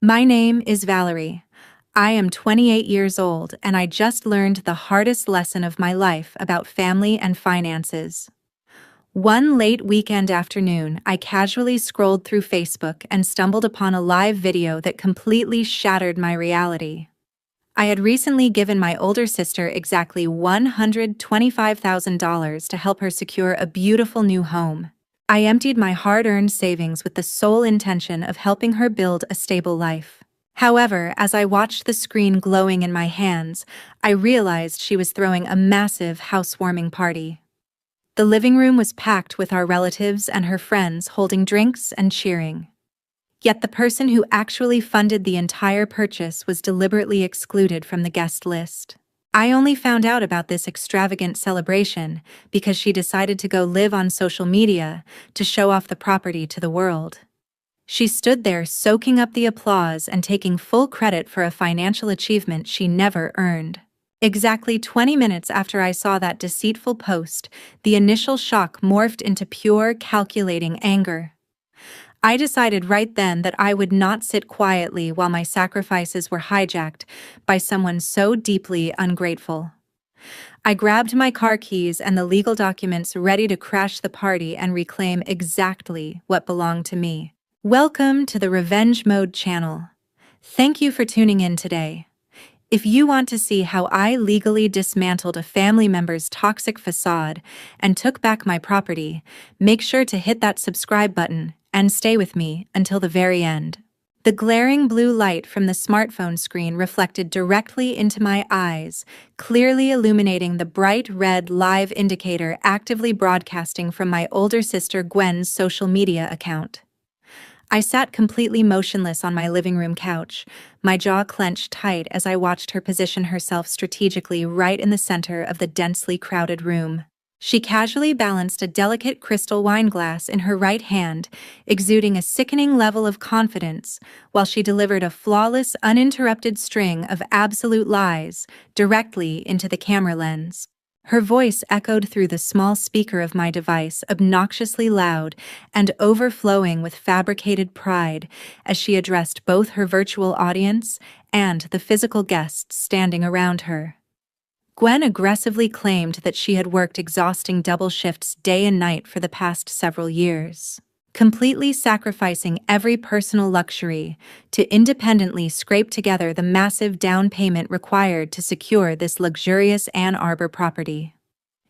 My name is Valerie. I am 28 years old and I just learned the hardest lesson of my life about family and finances. One late weekend afternoon, I casually scrolled through Facebook and stumbled upon a live video that completely shattered my reality. I had recently given my older sister exactly $125,000 to help her secure a beautiful new home. I emptied my hard-earned savings with the sole intention of helping her build a stable life. However, as I watched the screen glowing in my hands, I realized she was throwing a massive housewarming party. The living room was packed with our relatives and her friends holding drinks and cheering. Yet the person who actually funded the entire purchase was deliberately excluded from the guest list. I only found out about this extravagant celebration because she decided to go live on social media to show off the property to the world. She stood there soaking up the applause and taking full credit for a financial achievement she never earned. Exactly 20 minutes after I saw that deceitful post, the initial shock morphed into pure, calculating anger. I decided right then that I would not sit quietly while my sacrifices were hijacked by someone so deeply ungrateful. I grabbed my car keys and the legal documents ready to crash the party and reclaim exactly what belonged to me. Welcome to the Revenge Mode channel. Thank you for tuning in today. If you want to see how I legally dismantled a family member's toxic facade and took back my property, make sure to hit that subscribe button and stay with me until the very end. The glaring blue light from the smartphone screen reflected directly into my eyes, clearly illuminating the bright red live indicator actively broadcasting from my older sister Gwen's social media account. I sat completely motionless on my living room couch, my jaw clenched tight as I watched her position herself strategically right in the center of the densely crowded room. She casually balanced a delicate crystal wine glass in her right hand, exuding a sickening level of confidence, while she delivered a flawless, uninterrupted string of absolute lies directly into the camera lens. Her voice echoed through the small speaker of my device, obnoxiously loud and overflowing with fabricated pride as she addressed both her virtual audience and the physical guests standing around her. Gwen aggressively claimed that she had worked exhausting double shifts day and night for the past several years, completely sacrificing every personal luxury to independently scrape together the massive down payment required to secure this luxurious Ann Arbor property.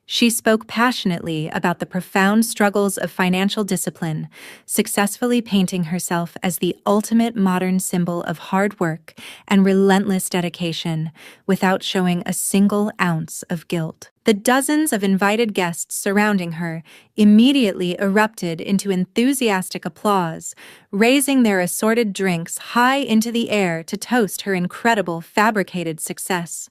She spoke passionately about the profound struggles of financial discipline, successfully painting herself as the ultimate modern symbol of hard work and relentless dedication, without showing a single ounce of guilt. The dozens of invited guests surrounding her immediately erupted into enthusiastic applause, raising their assorted drinks high into the air to toast her incredible fabricated success.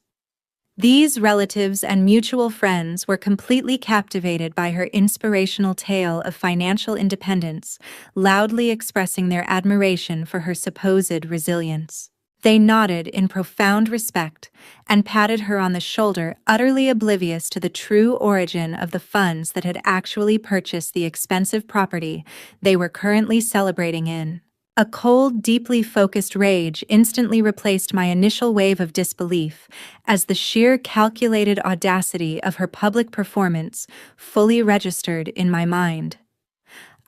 These relatives and mutual friends were completely captivated by her inspirational tale of financial independence, loudly expressing their admiration for her supposed resilience. They nodded in profound respect and patted her on the shoulder, utterly oblivious to the true origin of the funds that had actually purchased the expensive property they were currently celebrating in. A cold, deeply focused rage instantly replaced my initial wave of disbelief as the sheer calculated audacity of her public performance fully registered in my mind.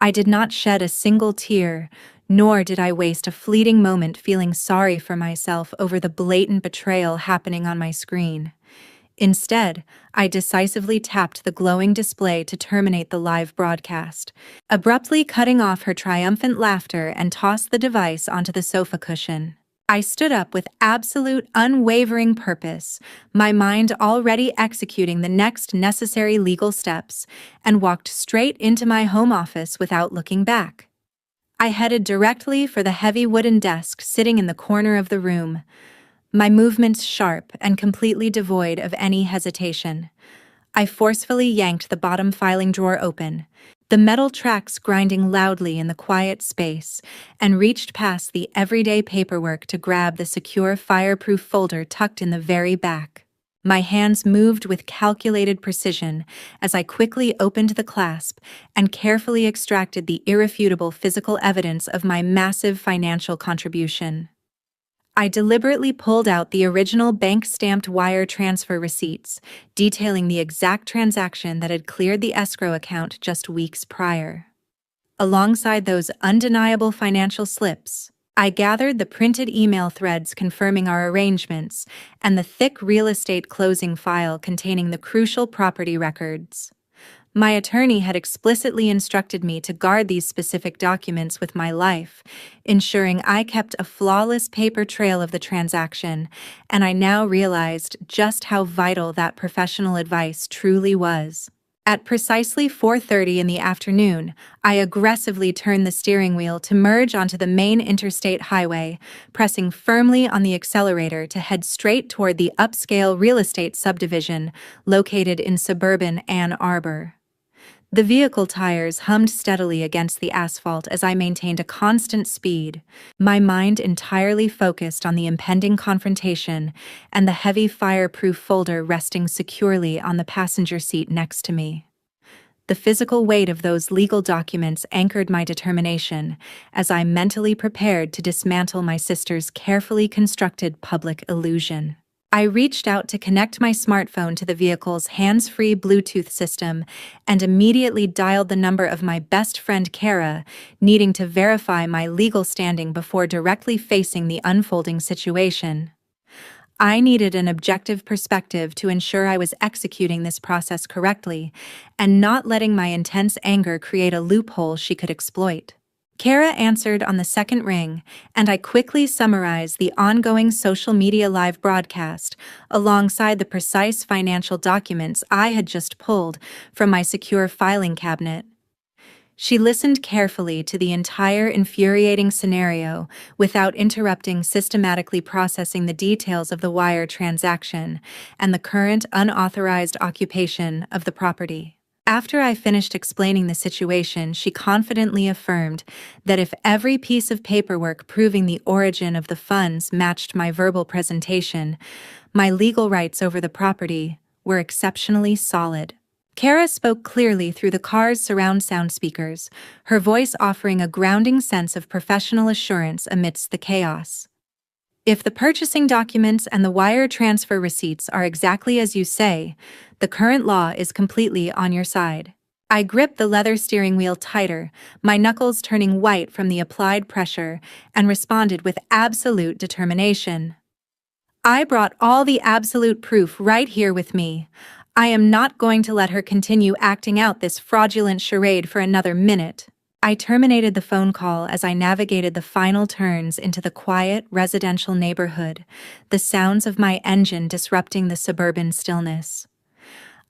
I did not shed a single tear, nor did I waste a fleeting moment feeling sorry for myself over the blatant betrayal happening on my screen. Instead, I decisively tapped the glowing display to terminate the live broadcast, abruptly cutting off her triumphant laughter and tossed the device onto the sofa cushion. I stood up with absolute, unwavering purpose, my mind already executing the next necessary legal steps, and walked straight into my home office without looking back. I headed directly for the heavy wooden desk sitting in the corner of the room, my movements sharp and completely devoid of any hesitation. I forcefully yanked the bottom filing drawer open, the metal tracks grinding loudly in the quiet space, and reached past the everyday paperwork to grab the secure fireproof folder tucked in the very back. My hands moved with calculated precision as I quickly opened the clasp and carefully extracted the irrefutable physical evidence of my massive financial contribution. I deliberately pulled out the original bank-stamped wire transfer receipts, detailing the exact transaction that had cleared the escrow account just weeks prior. Alongside those undeniable financial slips, I gathered the printed email threads confirming our arrangements and the thick real estate closing file containing the crucial property records. My attorney had explicitly instructed me to guard these specific documents with my life, ensuring I kept a flawless paper trail of the transaction, and I now realized just how vital that professional advice truly was. At precisely 4:30 in the afternoon, I aggressively turned the steering wheel to merge onto the main interstate highway, pressing firmly on the accelerator to head straight toward the upscale real estate subdivision located in suburban Ann Arbor. The vehicle tires hummed steadily against the asphalt as I maintained a constant speed, my mind entirely focused on the impending confrontation and the heavy fireproof folder resting securely on the passenger seat next to me. The physical weight of those legal documents anchored my determination as I mentally prepared to dismantle my sister's carefully constructed public illusion. I reached out to connect my smartphone to the vehicle's hands-free Bluetooth system and immediately dialed the number of my best friend Kara, needing to verify my legal standing before directly facing the unfolding situation. I needed an objective perspective to ensure I was executing this process correctly and not letting my intense anger create a loophole she could exploit. Kara answered on the second ring, and I quickly summarized the ongoing social media live broadcast alongside the precise financial documents I had just pulled from my secure filing cabinet. She listened carefully to the entire infuriating scenario without interrupting, systematically processing the details of the wire transaction and the current unauthorized occupation of the property. After I finished explaining the situation, she confidently affirmed that if every piece of paperwork proving the origin of the funds matched my verbal presentation, my legal rights over the property were exceptionally solid. Kara spoke clearly through the car's surround sound speakers, her voice offering a grounding sense of professional assurance amidst the chaos. If the purchasing documents and the wire transfer receipts are exactly as you say, the current law is completely on your side. I gripped the leather steering wheel tighter, my knuckles turning white from the applied pressure, and responded with absolute determination. I brought all the absolute proof right here with me. I am not going to let her continue acting out this fraudulent charade for another minute. I terminated the phone call as I navigated the final turns into the quiet residential neighborhood, the sounds of my engine disrupting the suburban stillness.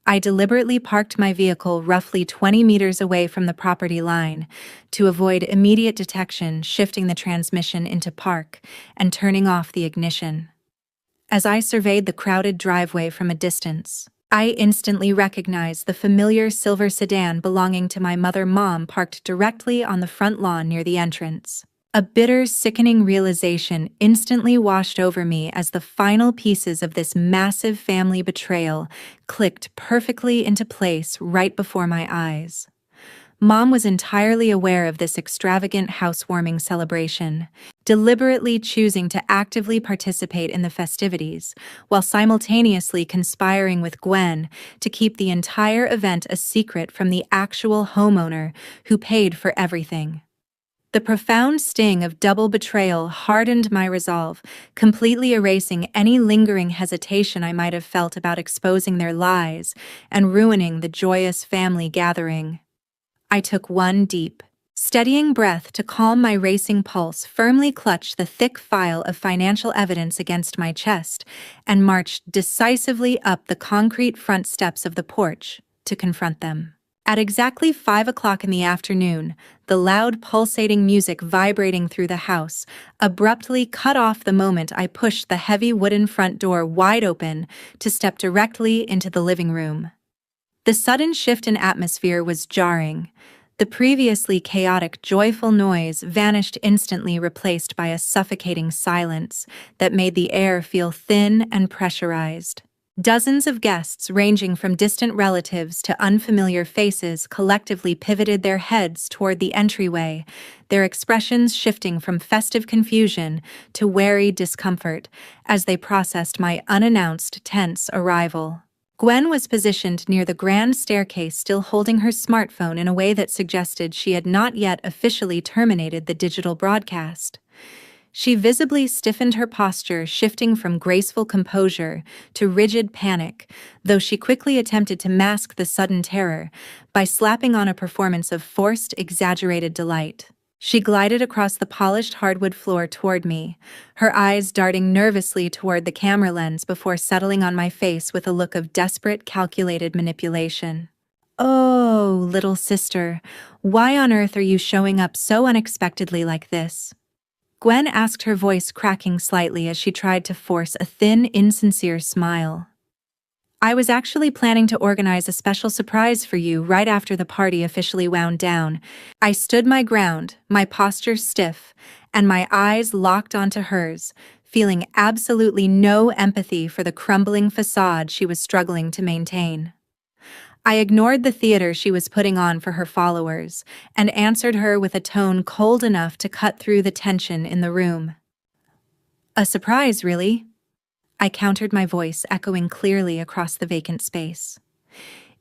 I deliberately parked my vehicle roughly 20 meters away from the property line to avoid immediate detection, shifting the transmission into park and turning off the ignition. As I surveyed the crowded driveway from a distance, I instantly recognized the familiar silver sedan belonging to my mom parked directly on the front lawn near the entrance. A bitter, sickening realization instantly washed over me as the final pieces of this massive family betrayal clicked perfectly into place right before my eyes. Mom was entirely aware of this extravagant housewarming celebration, deliberately choosing to actively participate in the festivities, while simultaneously conspiring with Gwen to keep the entire event a secret from the actual homeowner who paid for everything. The profound sting of double betrayal hardened my resolve, completely erasing any lingering hesitation I might have felt about exposing their lies and ruining the joyous family gathering. I took one deep, steadying breath to calm my racing pulse, firmly clutched the thick file of financial evidence against my chest, and marched decisively up the concrete front steps of the porch to confront them. At exactly 5 o'clock in the afternoon, the loud pulsating music vibrating through the house abruptly cut off the moment I pushed the heavy wooden front door wide open to step directly into the living room. The sudden shift in atmosphere was jarring. The previously chaotic, joyful noise vanished instantly, replaced by a suffocating silence that made the air feel thin and pressurized. Dozens of guests, ranging from distant relatives to unfamiliar faces, collectively pivoted their heads toward the entryway, their expressions shifting from festive confusion to wary discomfort as they processed my unannounced, tense arrival. Gwen was positioned near the grand staircase, still holding her smartphone in a way that suggested she had not yet officially terminated the digital broadcast. She visibly stiffened her posture, shifting from graceful composure to rigid panic, though she quickly attempted to mask the sudden terror by slapping on a performance of forced, exaggerated delight. She glided across the polished hardwood floor toward me, her eyes darting nervously toward the camera lens before settling on my face with a look of desperate, calculated manipulation. "Oh, little sister, why on earth are you showing up so unexpectedly like this?" Gwen asked, her voice cracking slightly as she tried to force a thin, insincere smile. "I was actually planning to organize a special surprise for you right after the party officially wound down." I stood my ground, my posture stiff, and my eyes locked onto hers, feeling absolutely no empathy for the crumbling facade she was struggling to maintain. I ignored the theater she was putting on for her followers and answered her with a tone cold enough to cut through the tension in the room. "A surprise, really?" I countered, my voice echoing clearly across the vacant space.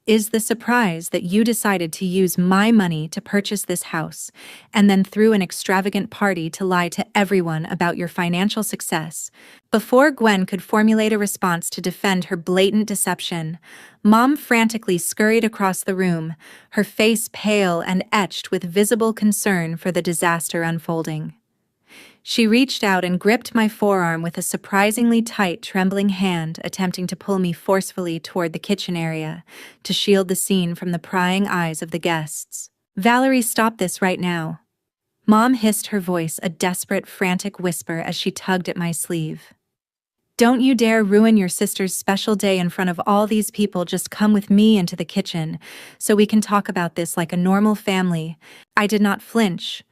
"Is the surprise that you decided to use my money to purchase this house and then threw an extravagant party to lie to everyone about your financial success?" Before Gwen could formulate a response to defend her blatant deception, Mom frantically scurried across the room, her face pale and etched with visible concern for the disaster unfolding. She reached out and gripped my forearm with a surprisingly tight, trembling hand, attempting to pull me forcefully toward the kitchen area to shield the scene from the prying eyes of the guests. "Valerie, stop this right now." Mom hissed, her voice a desperate, frantic whisper as she tugged at my sleeve. "Don't you dare ruin your sister's special day in front of all these people. Just come with me into the kitchen so we can talk about this like a normal family." I did not flinch,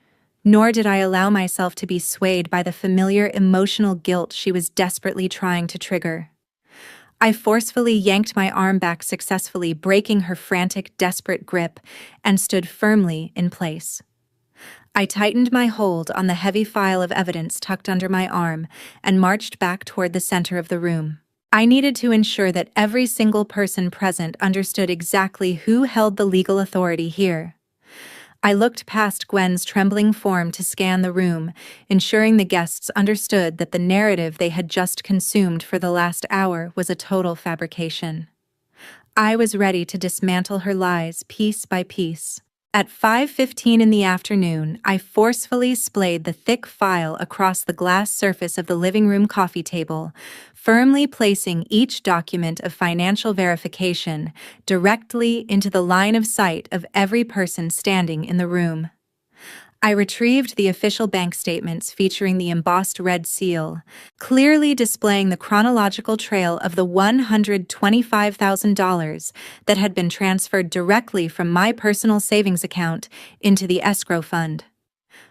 nor did I allow myself to be swayed by the familiar emotional guilt she was desperately trying to trigger. I forcefully yanked my arm back, successfully breaking her frantic, desperate grip, and stood firmly in place. I tightened my hold on the heavy file of evidence tucked under my arm and marched back toward the center of the room. I needed to ensure that every single person present understood exactly who held the legal authority here. I looked past Gwen's trembling form to scan the room, ensuring the guests understood that the narrative they had just consumed for the last hour was a total fabrication. I was ready to dismantle her lies piece by piece. At 5:15 in the afternoon, I forcefully splayed the thick file across the glass surface of the living room coffee table, firmly placing each document of financial verification directly into the line of sight of every person standing in the room. I retrieved the official bank statements featuring the embossed red seal, clearly displaying the chronological trail of the $125,000 that had been transferred directly from my personal savings account into the escrow fund.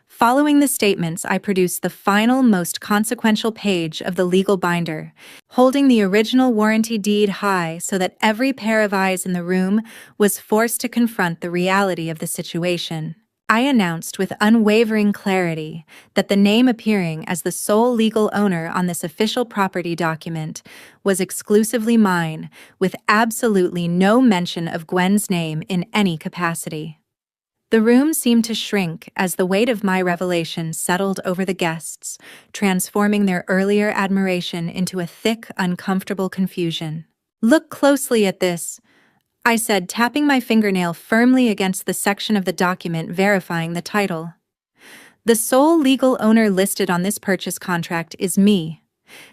Following the statements, I produced the final, most consequential page of the legal binder, holding the original warranty deed high so that every pair of eyes in the room was forced to confront the reality of the situation. I announced with unwavering clarity that the name appearing as the sole legal owner on this official property document was exclusively mine, with absolutely no mention of Gwen's name in any capacity. The room seemed to shrink as the weight of my revelation settled over the guests, transforming their earlier admiration into a thick, uncomfortable confusion. "Look closely at this," I said, tapping my fingernail firmly against the section of the document verifying the title. "The sole legal owner listed on this purchase contract is me.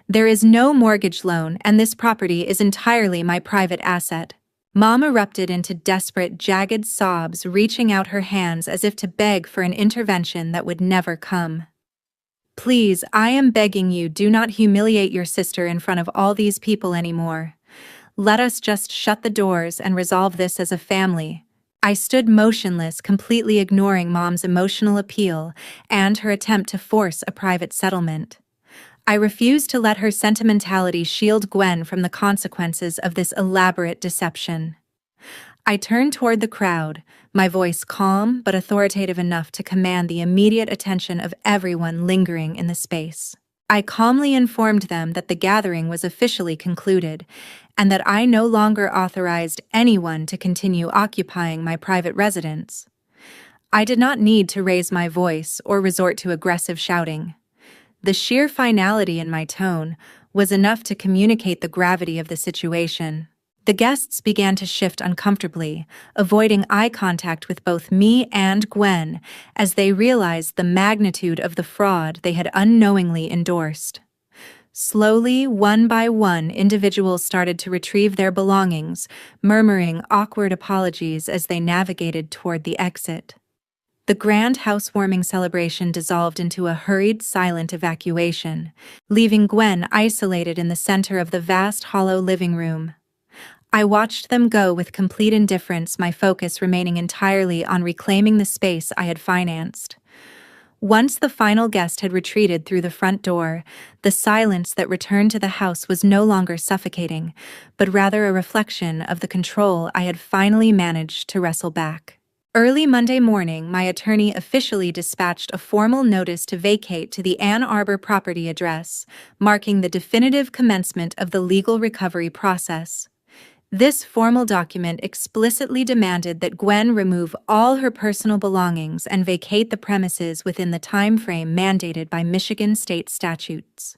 There is no mortgage loan, and this property is entirely my private asset." Mom erupted into desperate, jagged sobs, reaching out her hands as if to beg for an intervention that would never come. "Please, I am begging you, do not humiliate your sister in front of all these people anymore. Let us just shut the doors and resolve this as a family." I stood motionless, completely ignoring Mom's emotional appeal and her attempt to force a private settlement. I refused to let her sentimentality shield Gwen from the consequences of this elaborate deception. I turned toward the crowd, my voice calm but authoritative enough to command the immediate attention of everyone lingering in the space. I calmly informed them that the gathering was officially concluded, and that I no longer authorized anyone to continue occupying my private residence. I did not need to raise my voice or resort to aggressive shouting. The sheer finality in my tone was enough to communicate the gravity of the situation. The guests began to shift uncomfortably, avoiding eye contact with both me and Gwen as they realized the magnitude of the fraud they had unknowingly endorsed. Slowly, one by one, individuals started to retrieve their belongings, murmuring awkward apologies as they navigated toward the exit. The grand housewarming celebration dissolved into a hurried, silent evacuation, leaving Gwen isolated in the center of the vast, hollow living room. I watched them go with complete indifference, my focus remaining entirely on reclaiming the space I had financed. Once the final guest had retreated through the front door, the silence that returned to the house was no longer suffocating, but rather a reflection of the control I had finally managed to wrestle back. Early Monday morning, my attorney officially dispatched a formal notice to vacate to the Ann Arbor property address, marking the definitive commencement of the legal recovery process. This formal document explicitly demanded that Gwen remove all her personal belongings and vacate the premises within the time frame mandated by Michigan state statutes.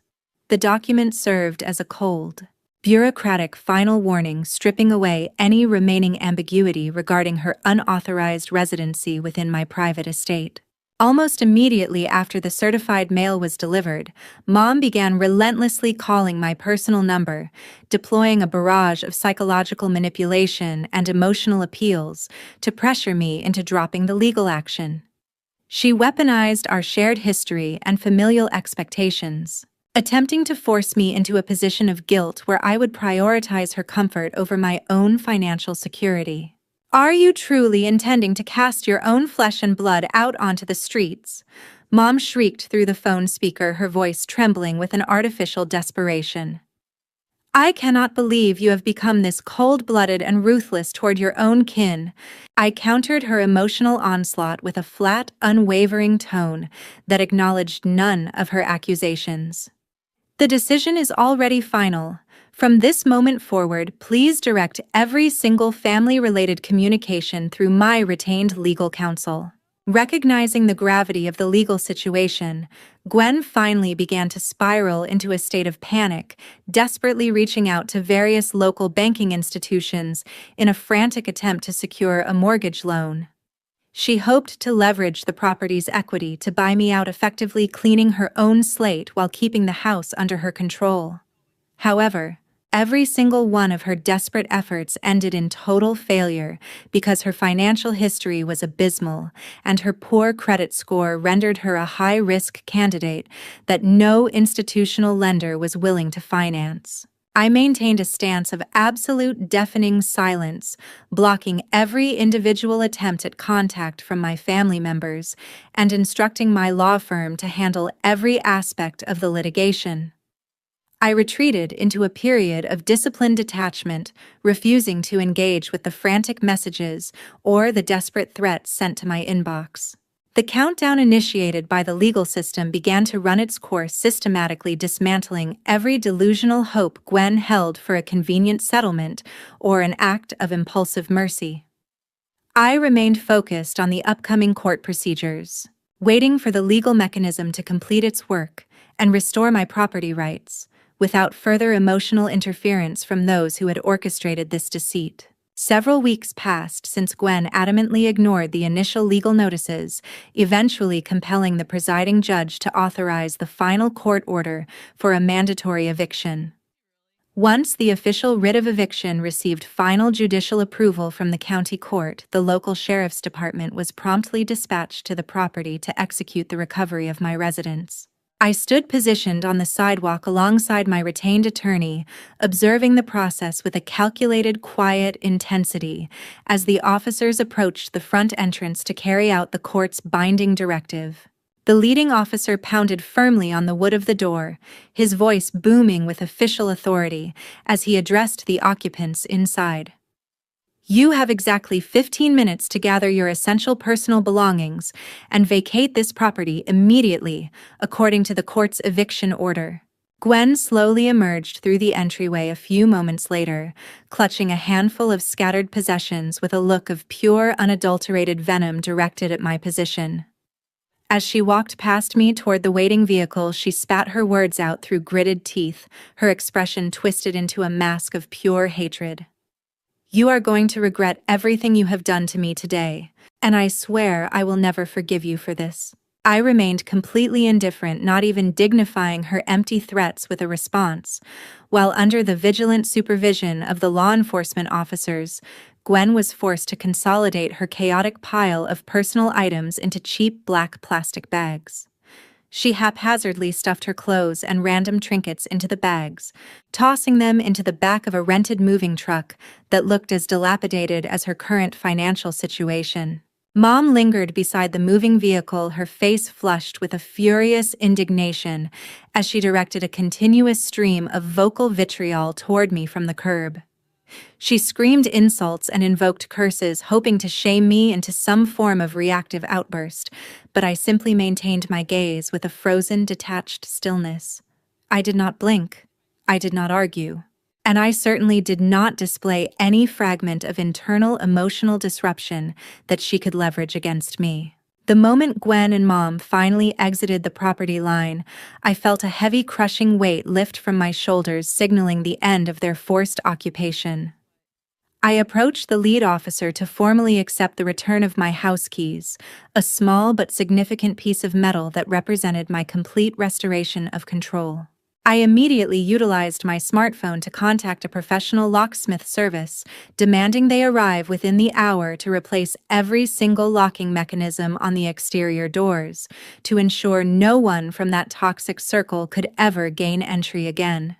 The document served as a cold, bureaucratic final warning, stripping away any remaining ambiguity regarding her unauthorized residency within my private estate. Almost immediately after the certified mail was delivered, Mom began relentlessly calling my personal number, deploying a barrage of psychological manipulation and emotional appeals to pressure me into dropping the legal action. She weaponized our shared history and familial expectations, attempting to force me into a position of guilt where I would prioritize her comfort over my own financial security. "Are you truly intending to cast your own flesh and blood out onto the streets?" Mom shrieked through the phone speaker, her voice trembling with an artificial desperation. "I cannot believe you have become this cold-blooded and ruthless toward your own kin." I countered her emotional onslaught with a flat, unwavering tone that acknowledged none of her accusations. "The decision is already final. From this moment forward, please direct every single family-related communication through my retained legal counsel." Recognizing the gravity of the legal situation, Gwen finally began to spiral into a state of panic, desperately reaching out to various local banking institutions in a frantic attempt to secure a mortgage loan. She hoped to leverage the property's equity to buy me out, effectively cleaning her own slate while keeping the house under her control. However, every single one of her desperate efforts ended in total failure because her financial history was abysmal and her poor credit score rendered her a high-risk candidate that no institutional lender was willing to finance. I maintained a stance of absolute deafening silence, blocking every individual attempt at contact from my family members and instructing my law firm to handle every aspect of the litigation. I retreated into a period of disciplined detachment, refusing to engage with the frantic messages or the desperate threats sent to my inbox. The countdown initiated by the legal system began to run its course, systematically dismantling every delusional hope Gwen held for a convenient settlement or an act of impulsive mercy. I remained focused on the upcoming court procedures, waiting for the legal mechanism to complete its work and restore my property rights, without further emotional interference from those who had orchestrated this deceit. Several weeks passed since Gwen adamantly ignored the initial legal notices, eventually compelling the presiding judge to authorize the final court order for a mandatory eviction. Once the official writ of eviction received final judicial approval from the county court, the local sheriff's department was promptly dispatched to the property to execute the recovery of my residence. I stood positioned on the sidewalk alongside my retained attorney, observing the process with a calculated, quiet intensity as the officers approached the front entrance to carry out the court's binding directive. The leading officer pounded firmly on the wood of the door, his voice booming with official authority as he addressed the occupants inside. You have exactly 15 minutes to gather your essential personal belongings and vacate this property immediately, according to the court's eviction order. Gwen slowly emerged through the entryway a few moments later, clutching a handful of scattered possessions with a look of pure, unadulterated venom directed at my position. As she walked past me toward the waiting vehicle, she spat her words out through gritted teeth, her expression twisted into a mask of pure hatred. You are going to regret everything you have done to me today, and I swear I will never forgive you for this. I remained completely indifferent, not even dignifying her empty threats with a response, while under the vigilant supervision of the law enforcement officers, Gwen was forced to consolidate her chaotic pile of personal items into cheap black plastic bags. She haphazardly stuffed her clothes and random trinkets into the bags, tossing them into the back of a rented moving truck that looked as dilapidated as her current financial situation. Mom lingered beside the moving vehicle, her face flushed with a furious indignation as she directed a continuous stream of vocal vitriol toward me from the curb. She screamed insults and invoked curses, hoping to shame me into some form of reactive outburst, but I simply maintained my gaze with a frozen, detached stillness. I did not blink. I did not argue. And I certainly did not display any fragment of internal emotional disruption that she could leverage against me. The moment Gwen and Mom finally exited the property line, I felt a heavy, crushing weight lift from my shoulders, signaling the end of their forced occupation. I approached the lead officer to formally accept the return of my house keys, a small but significant piece of metal that represented my complete restoration of control. I immediately utilized my smartphone to contact a professional locksmith service, demanding they arrive within the hour to replace every single locking mechanism on the exterior doors, to ensure no one from that toxic circle could ever gain entry again.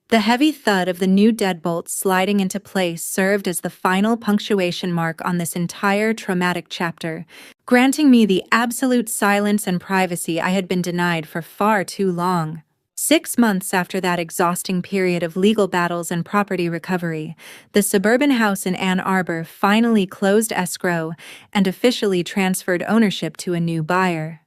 The heavy thud of the new deadbolts sliding into place served as the final punctuation mark on this entire traumatic chapter, granting me the absolute silence and privacy I had been denied for far too long. 6 months after that exhausting period of legal battles and property recovery, the suburban house in Ann Arbor finally closed escrow and officially transferred ownership to a new buyer.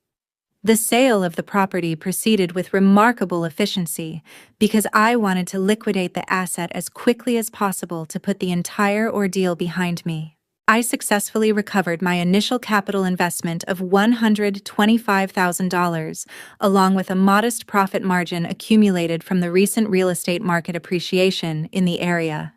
The sale of the property proceeded with remarkable efficiency because I wanted to liquidate the asset as quickly as possible to put the entire ordeal behind me. I successfully recovered my initial capital investment of $125,000, along with a modest profit margin accumulated from the recent real estate market appreciation in the area.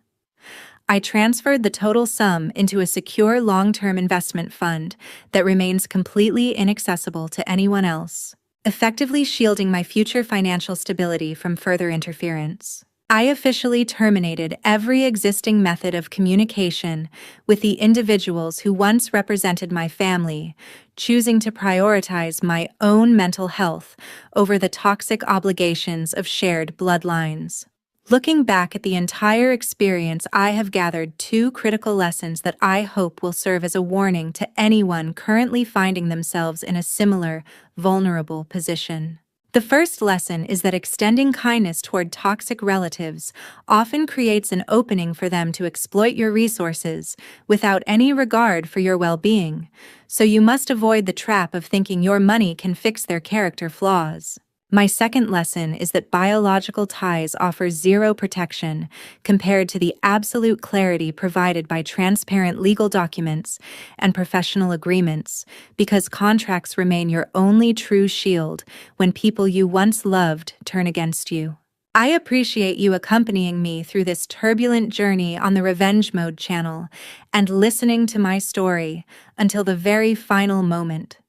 I transferred the total sum into a secure long-term investment fund that remains completely inaccessible to anyone else, effectively shielding my future financial stability from further interference. I officially terminated every existing method of communication with the individuals who once represented my family, choosing to prioritize my own mental health over the toxic obligations of shared bloodlines. Looking back at the entire experience, I have gathered 2 critical lessons that I hope will serve as a warning to anyone currently finding themselves in a similar, vulnerable position. The first lesson is that extending kindness toward toxic relatives often creates an opening for them to exploit your resources without any regard for your well-being, so you must avoid the trap of thinking your money can fix their character flaws. My second lesson is that biological ties offer zero protection compared to the absolute clarity provided by transparent legal documents and professional agreements, because contracts remain your only true shield when people you once loved turn against you. I appreciate you accompanying me through this turbulent journey on the Revenge Mode channel and listening to my story until the very final moment.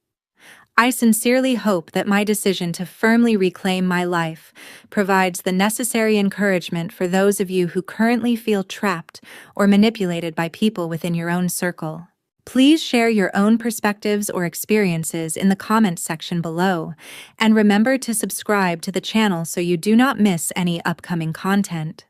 I sincerely hope that my decision to firmly reclaim my life provides the necessary encouragement for those of you who currently feel trapped or manipulated by people within your own circle. Please share your own perspectives or experiences in the comments section below, and remember to subscribe to the channel so you do not miss any upcoming content.